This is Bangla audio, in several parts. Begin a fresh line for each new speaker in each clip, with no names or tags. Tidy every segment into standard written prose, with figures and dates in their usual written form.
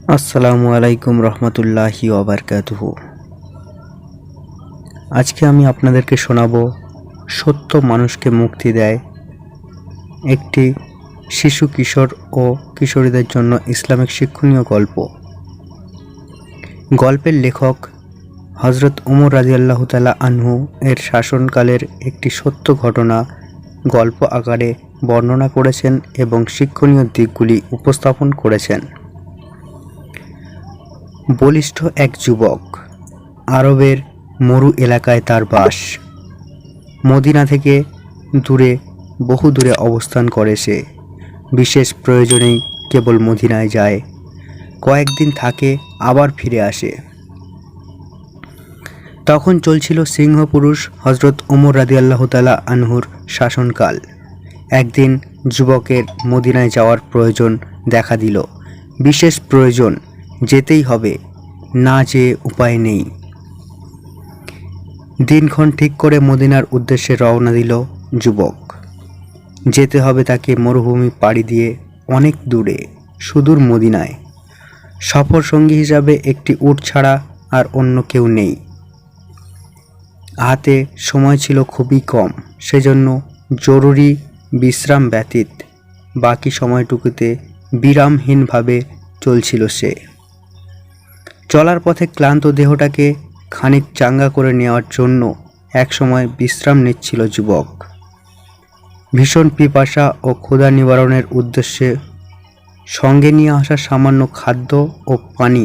আসসালামু আলাইকুম রহমতুল্লাহি ওয়াবারকাতুহু। আজকে আমি আপনাদেরকে শোনাবো সত্য মানুষকে মুক্তি দেয়, একটি শিশু কিশোর ও কিশোরীদের জন্য ইসলামিক শিক্ষণীয় গল্প। গল্পের লেখক হজরত ওমর রাদিয়াল্লাহু তাআলা আনহু এর শাসনকালের একটি সত্য ঘটনা গল্প আকারে বর্ণনা করেছেন এবং শিক্ষণীয় দিকগুলি উপস্থাপন করেছেন। বলিষ্ঠ এক যুবক, আরবের মরু এলাকায় তার বাস। মদিনা থেকে বহু দূরে অবস্থান করে সে। বিশেষ প্রয়োজনেই কেবল মদিনায় যায়, কয়েকদিন থাকে আবার ফিরে আসে। তখন চলছিল সিংহপুরুষ হজরত ওমর রাদিয়াল্লাহু তাআলা আনহুর শাসনকাল। একদিন যুবকের মদিনায় যাওয়ার প্রয়োজন দেখা দিল। বিশেষ প্রয়োজন, যেতেই হবে, না যেয়ে উপায় নেই। দিনক্ষণ ঠিক করে মদিনার উদ্দেশ্যে রওনা দিল যুবক। যেতে হবে তাকে মরুভূমি পাড়ি দিয়ে অনেক দূরে, সুদূর মদিনায়। সফর সঙ্গী হিসাবে একটি উট ছাড়া আর অন্য কেউ নেই। হাতে সময় ছিল খুবই কম, সেজন্য জরুরি বিশ্রাম ব্যতীত বাকি সময়টুকুতে বিরামহীনভাবে চলছিল সে। চলার পথে ক্লান্ত দেহটাকে খানিক চাঙ্গা করে নেওয়ার জন্য একসময় বিশ্রাম নিচ্ছিল যুবক। ভীষণ পিপাসা ও ক্ষুধা নিবারণের উদ্দেশ্যে সঙ্গে নিয়ে আসা সামান্য খাদ্য ও পানি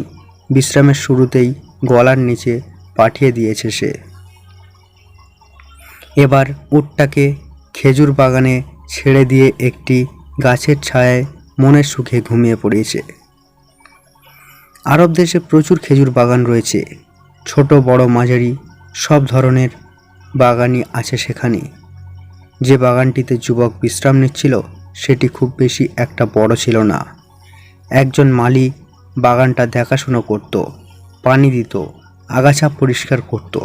বিশ্রামের শুরুতেই গলার নিচে পাঠিয়ে দিয়েছে সে। এবার উটটাকে খেজুর বাগানে ছেড়ে দিয়ে একটি গাছের ছায়ায় মনের সুখে ঘুমিয়ে পড়েছে। আরব দেশে প্রচুর খেজুর বাগান রয়েছে, ছোট বড় মাঝারি সব ধরনের বাগানই আছে সেখানে। যে বাগানটিতে যুবক বিশ্রাম নিচ্ছিল সেটি খুব বেশি একটা বড় ছিল না। একজন মালি বাগানটা দেখাশুনো করত, পানি দিত, আগাছা পরিষ্কার করত।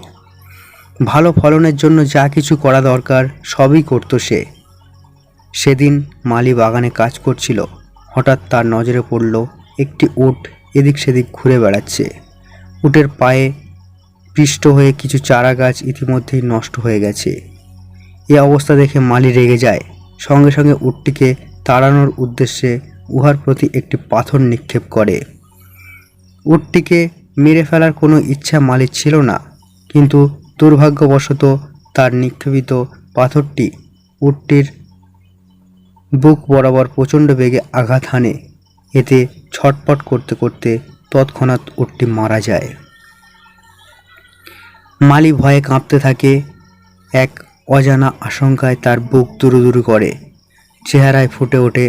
ভালো ফলনের জন্য যা কিছু করা দরকার সবই করত সে। সেদিন মালি বাগানে কাজ করছিল, হঠাৎ তার নজরে পড়ল একটি উট এদিক সেদিক ঘুরে বেড়াচ্ছে। উটের পায়ে পিষ্ট হয়ে কিছু চারা গাছ ইতিমধ্যেই নষ্ট হয়ে গেছে। এ অবস্থা দেখে মালি রেগে যায়। সঙ্গে সঙ্গে উটটিকে তাড়ানোর উদ্দেশ্যে উহার প্রতি একটি পাথর নিক্ষেপ করে। উটটিকে মেরে ফেলার কোনো ইচ্ছা মালির ছিল না, কিন্তু দুর্ভাগ্যবশত তার নিক্ষেপিত পাথরটি উটটির বুক বরাবর প্রচণ্ড বেগে আঘাত হানে। এতে ছটপট করতে করতে তৎক্ষণাৎ উটটি মারা যায়। মালি ভয়ে কাঁপতে থাকে। এক অজানা আশঙ্কায় তার বুক দুরুদুরু করে, চেহারায় ফুটে ওঠে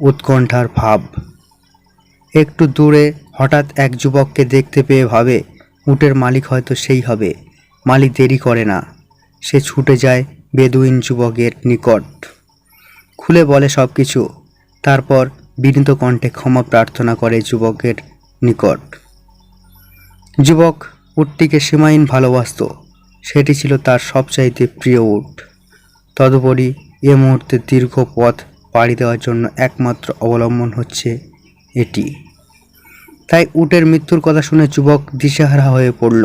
উৎকণ্ঠার ভাব। একটু দূরে হঠাৎ এক যুবককে দেখতে পেয়ে ভাবে উটের মালিক হয়তো সেই হবে। মালি দেরি করে না, সে ছুটে যায় বেদুইন যুবকের নিকট, খুলে বলে সব কিছু। তারপর বিনীত কণ্ঠে ক্ষমা প্রার্থনা করে যুবকের নিকট। যুবক উটটিকে সীমাহীন ভালোবাসত, সেটি ছিল তার সবচাইতে প্রিয় উট। তদুপরি এ মুহূর্তে দীর্ঘ পথ পাড়ি দেওয়ার জন্য একমাত্র অবলম্বন হচ্ছে এটি। তাই উটের মৃত্যুর কথা শুনে যুবক দিশেহারা হয়ে পড়ল,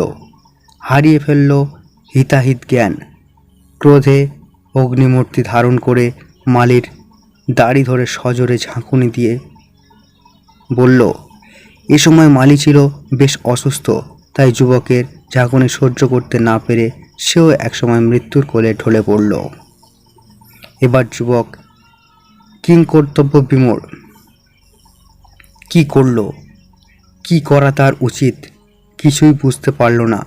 হারিয়ে ফেলল হিতাহিত জ্ঞান। ক্রোধে অগ্নিমূর্তি ধারণ করে মালির দাড়ি ধরে সজোরে ঝাঁকুনি দিয়ে বলল। এ সময় মালি ছিল বেশ অসুস্থ, তাই যুবকের ঝাঁকুনি সহ্য করতে না পেরে সেও একসময় মৃত্যুর কোলে ঢলে পড়ল। এবার যুবক কিংকর্তব্য বিমূঢ়। কি করল, কি করা তার উচিত, কিছুই বুঝতে পারল না।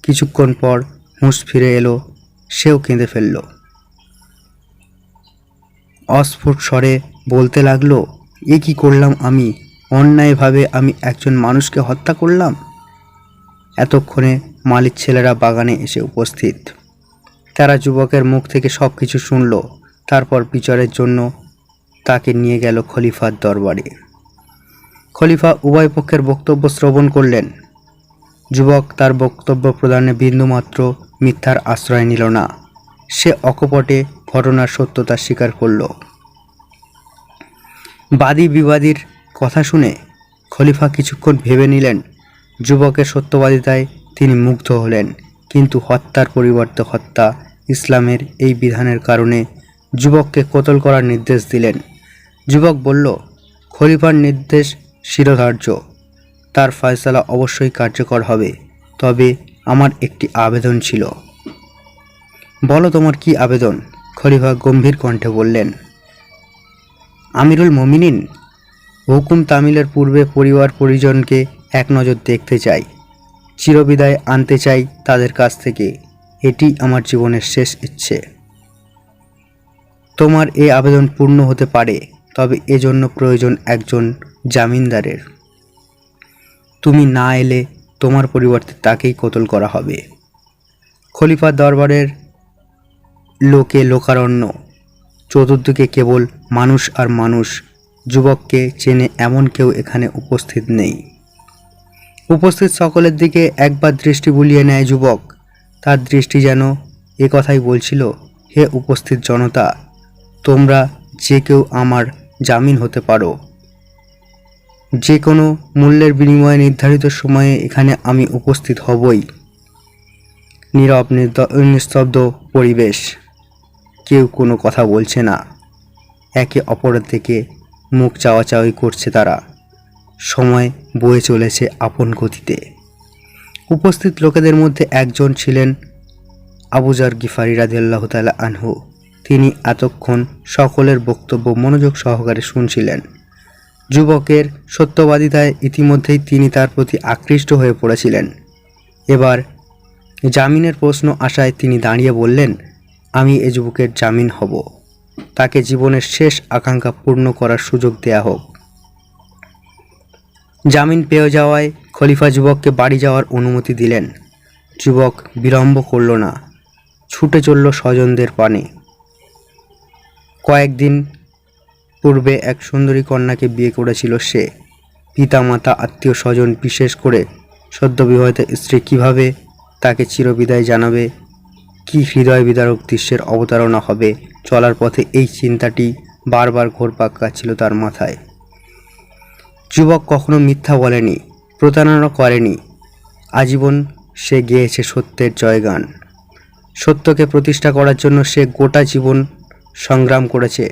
কিছুক্ষণ পর হুঁশ ফিরে এলো, সেও কেঁদে ফেলল। অস্ফুট স্বরে বলতে লাগলো, এ কি করলাম আমি? অন্যায়ভাবে আমি একজন মানুষকে হত্যা করলাম। এতক্ষণে মালির ছেলেরা বাগানে এসে উপস্থিত। তারা যুবকের মুখ থেকে সব কিছু শুনল। তারপর বিচারের জন্য তাকে নিয়ে গেল খলিফার দরবারে। খলিফা উভয় পক্ষের বক্তব্য শ্রবণ করলেন। যুবক তার বক্তব্য প্রদানে বিন্দুমাত্র মিথ্যার আশ্রয় নিল না। সে অকপটে ঘটনার সত্যতা স্বীকার করল। বাদী বিবাদীর কথা শুনে খলিফা কিছুক্ষণ ভেবে নিলেন। যুবকের সত্যবাদিতায় তিনি মুগ্ধ হলেন, কিন্তু হত্যার পরিবর্তে হত্যা, ইসলামের এই বিধানের কারণে যুবককে কতল করার নির্দেশ দিলেন। যুবক বলল, খলিফার নির্দেশ শিরোধার্য, তার ফয়সালা অবশ্যই কার্যকর হবে। তবে আমার একটি আবেদন ছিল। বলো, তোমার কি আবেদন? খলিফা গম্ভীর কণ্ঠে বললেন। আমিরুল মুমিনিন, হুকুম তামিলের পূর্বে পরিবার পরিজনকে এক নজর দেখতে চাই, চিরবিদায় আনতে চাই তাদের কাছ থেকে। এটি আমার জীবনের শেষ ইচ্ছে। তোমার এই আবেদন পূর্ণ হতে পারে, তবে এজন্য প্রয়োজন একজন জামিনদারের। তুমি না এলে তোমার পরিবর্তে তাকেই কতল করা হবে। খলিফার দরবারের লোকে লোকারণ্য, চতুর্দিকে কেবল মানুষ আর মানুষ। যুবককে চেনে এমন কেউ এখানে উপস্থিত নেই। উপস্থিত সকলের দিকে একবার দৃষ্টি বুলিয়ে নেয় যুবক। তার দৃষ্টি যেন এ কথাই বলছিল, হে উপস্থিত জনতা, তোমরা যে কেউ আমার জামিন হতে পারো। যে কোনো মূল্যের বিনিময়ে নির্ধারিত সময়ে এখানে আমি উপস্থিত হবই। নীরব নিস্তব্ধ পরিবেশ, কেউ কোনো কথা বলছে না। একে অপরের দিকে মুখ চাওয়াচাওয়ি করছে তারা। সময় বয়ে চলেছে আপন গতিতে। উপস্থিত লোকেদের মধ্যে একজন ছিলেন আবু যর গিফারি রাদিয়াল্লাহু তাআলা আনহু। তিনি এতক্ষণ সকলের বক্তব্য মনোযোগ সহকারে শুনছিলেন। যুবকের সত্যবাদিতায় ইতিমধ্যেই তিনি তার প্রতি আকৃষ্ট হয়ে পড়েছিলেন। এবার জামিনের প্রশ্ন আসায় তিনি দাঁড়িয়ে বললেন, আমি এ যুবকের জামিন হব। তাকে জীবনের শেষ আকাঙ্ক্ষা পূর্ণ করার সুযোগ দেয়া হোক। জামিন পেয়ে যাওয়ায় খলিফা যুবককে বাড়ি যাওয়ার অনুমতি দিলেন। যুবক বিলম্ব করল না, ছুটে চলল স্বজনদের পানে। কয়েকদিন পূর্বে এক সুন্দরী কন্যাকে বিয়ে করেছিল সে। পিতা মাতা আত্মীয় স্বজন, বিশেষ করে সদ্যবিবাহিত স্ত্রী কিভাবে তাকে চিরবিদায় জানাবে, কি হৃদয় বিদারক দৃশ্যের অবতারণা হবে চলার পথে, এই চিন্তাটি বারবার ঘুরপাক খাচ্ছিল তার মাথায়। যুবক কখনো মিথ্যা বলেনি, প্রতারণা করেনি। আজীবন সে গেয়েছে সত্যের জয়গান। সত্যকে প্রতিষ্ঠা করার জন্য সে গোটা জীবন সংগ্রাম করেছে।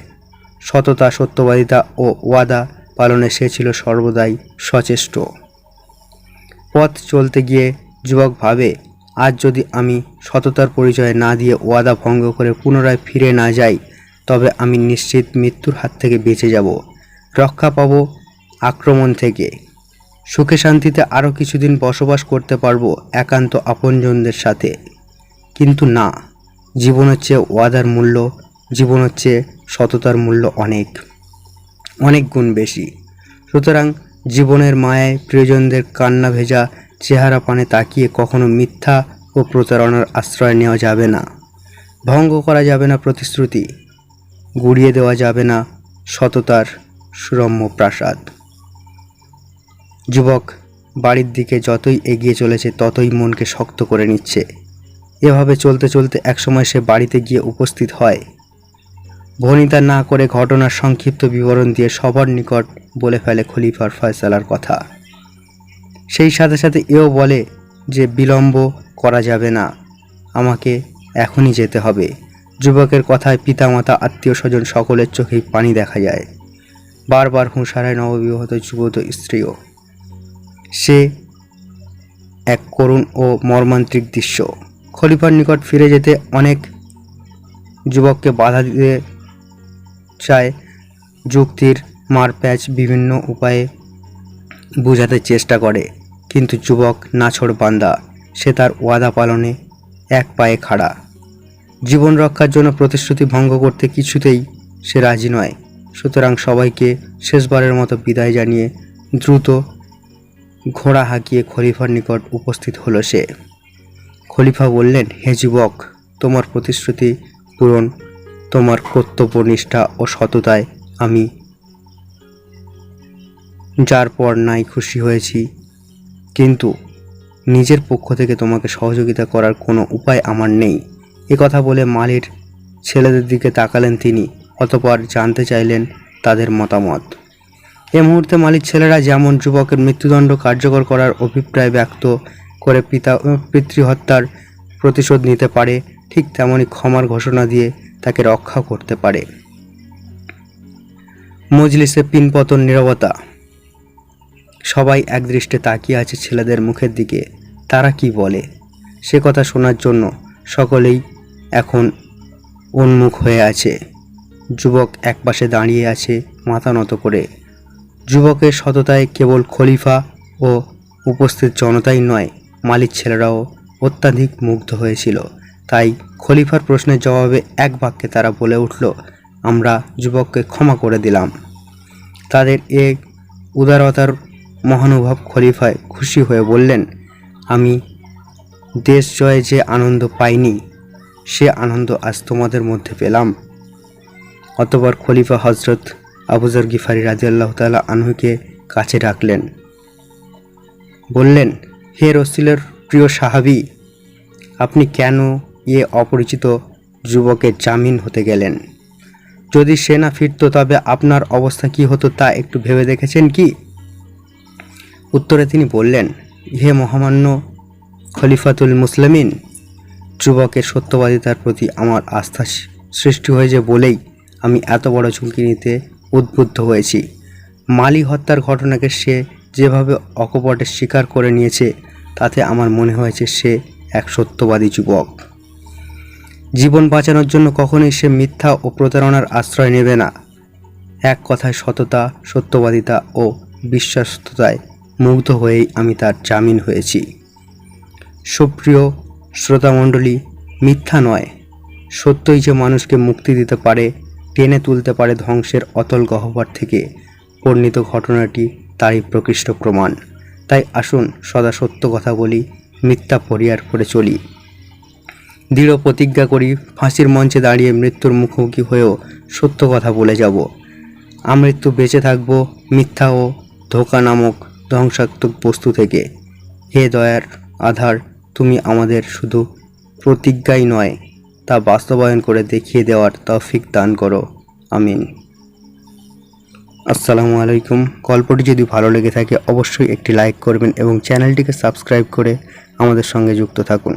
সততা, সত্যবাদিতা ও ওয়াদা পালনে সে ছিল সর্বদাই সচেষ্ট। পথ চলতে গিয়ে যুবক ভাবে, আজ যদি আমি সততার পরিচয় না দিয়ে ওয়াদা ভঙ্গ করে পুনরায় ফিরে না যাই, তবে আমি নিশ্চিত মৃত্যুর হাত থেকে বেঁচে যাব, রক্ষা পাব আক্রমণ থেকে। সুখে শান্তিতে আরও কিছুদিন বসবাস করতে পারবো একান্ত আপনজনদের সাথে। কিন্তু না, জীবনের চেয়ে ওয়াদার মূল্য, জীবনের চেয়ে সততার মূল্য অনেক অনেক গুণ বেশি। সুতরাং জীবনের মায়ায় প্রিয়জনদের কান্না ভেজা চেহারা পানে তাকিয়ে কখনো মিথ্যা ও প্রতারণার আশ্রয় নেওয়া যাবে না। ভঙ্গ করা যাবে না প্রতিশ্রুতি, গুড়িয়ে দেওয়া যাবে না সততার সুরম্য প্রাসাদ। যুবক বাড়ির দিকে যতই এগিয়ে চলেছে ততই মনকে শক্ত করে নিচ্ছে। এভাবে চলতে চলতে একসময় সে বাড়িতে গিয়ে উপস্থিত হয়। ভনিতা না করে ঘটনার সংক্ষিপ্ত বিবরণ দিয়ে সবার নিকট বলে ফেলে খলিফার ফয়সালার কথা। সেই সাথে সাথে এও বলে যে বিলম্ব করা যাবে না, আমাকে এখনই যেতে হবে। যুবকের কথায় পিতামাতা, আত্মীয় স্বজন সকলের চোখেই পানি দেখা যায়। বারবার হুঁশ হারায় নববিবাহিত যুবত স্ত্রীও। সে এক করুণ ও মর্মান্তিক দৃশ্য। খলিফার নিকট ফিরে যেতে অনেক যুবককে বাধা দিতে চায়, যুক্তির মারপ্যাচ বিভিন্ন উপায়ে বোঝাতে চেষ্টা করে, কিন্তু যুবক নাছোড় বান্দা। সে তার ওয়াদা পালনে এক পায়ে খাড়া। জীবন রক্ষার জন্য প্রতিশ্রুতি ভঙ্গ করতে কিছুতেই সে রাজি নয়। সুতরাং সবাইকে শেষবারের মতো বিদায় জানিয়ে দ্রুত ঘোড়া হাঁকিয়ে খলিফার নিকট উপস্থিত হলো সে। খলিফা বললেন, হে যুবক, তোমার প্রতিশ্রুতি পূরণ, তোমার কর্তব্য নিষ্ঠা ও সততায় আমি যার পর নাই খুশি হয়েছি, কিন্তু নিজের পক্ষ থেকে তোমাকে সহযোগিতা করার কোনো উপায় আমার নেই। এ কথা বলে মালির ছেলেদের দিকে তাকালেন তিনি, অতঃপর জানতে চাইলেন তাদের মতামত। এ মুহূর্তে মালির ছেলেরা যেমন যুবকের মৃত্যুদণ্ড কার্যকর করার অভিপ্রায় ব্যক্ত করে পিতৃহত্যার প্রতিশোধ নিতে পারে, ঠিক তেমনই ক্ষমার ঘোষণা দিয়ে তাকে রক্ষা করতে পারে। মজলিসে পিনপতন নীরবতা। সবাই একদৃষ্টে তাকিয়ে আছে ছেলেদের মুখের দিকে। তারা কি বলে সে কথা শোনার জন্য সকলেই এখন উন্মুখ হয়ে আছে। যুবক একপাশে দাঁড়িয়ে আছে মাথা নত করে। যুবকের সততায় কেবল খলিফা ও উপস্থিত জনতাই নয়, মালির ছেলেরাও অত্যাধিক মুগ্ধ হয়েছিল। তাই খলিফার প্রশ্নের জবাবে এক বাক্যে তারা বলে উঠল, আমরা যুবককে ক্ষমা করে দিলাম। তাদের এই উদারতার মহানুভব খলিফায় খুশি হয়ে বললেন, আমি দেশ জয়ে যে আনন্দ পাইনি সে আনন্দ আজ তোমাদের মধ্যে পেলাম। অতঃপর খলিফা হজরত আবু যর গিফারি রাদিয়াল্লাহু তাআলা আনহুকে কাছে ডাকলেন, বললেন, হে রাসূলের প্রিয় সাহাবী, আপনি কেন এ অপরিচিত যুবকের জামিন হতে গেলেন? যদি সে না ফিরত তবে আপনার অবস্থা কি হতো তা একটু ভেবে দেখেছেন কি? উত্তরে তিনি বললেন, হে মহামান্য খলিফাতুল মুসলিমিন, যুবকের সত্যবাদিতার প্রতি আমার আস্থা সৃষ্টি হয়েছে বলেই আমি এত বড় ঝুঁকি নিতে উদ্বুদ্ধ হয়েছি। মালি হত্যার ঘটনাকে সে যেভাবে অকপটে স্বীকার করে নিয়েছে তাতে আমার মনে হয়েছে সে এক সত্যবাদী যুবক। জীবন বাঁচানোর জন্য কখনোই সে মিথ্যা ও প্রতারণার আশ্রয় নেবে না। এক কথায় সততা, সত্যবাদিতা ও বিশ্বস্ততায় মুগ্ধ হয়েই আমি তার জামিন হয়েছি। সুপ্রিয় শ্রোতামণ্ডলী, মিথ্যা নয়, সত্যই যে মানুষকে মুক্তি দিতে পারে, টেনে তুলতে পারে ধ্বংসের অতল গহ্বর থেকে, বর্ণিত ঘটনাটি তারই প্রকৃষ্ট প্রমাণ। তাই আসুন সদা সত্য কথা বলি, মিথ্যা পরিহার করে চলি। দৃঢ় প্রতিজ্ঞা করি, ফাঁসির মঞ্চে দাঁড়িয়ে মৃত্যুর মুখোমুখি হয়েও সত্য কথা বলে যাব। আমৃত্যু বেঁচে থাকব মিথ্যা ও ধোঁকা নামক ধ্বংসাত্মক বস্তু থেকে। হে দয়ার আধার, তুমি আমাদের শুধু প্রতিজ্ঞাই নয়, তা বাস্তবায়ন করে দেখিয়ে দেওয়ার তৌফিক দান করো। আমিন। আসসালামু আলাইকুম। গল্পটি যদি ভালো লেগে থাকে অবশ্যই একটি লাইক করবেন এবং চ্যানেলটিকে সাবস্ক্রাইব করে আমাদের সঙ্গে যুক্ত থাকুন।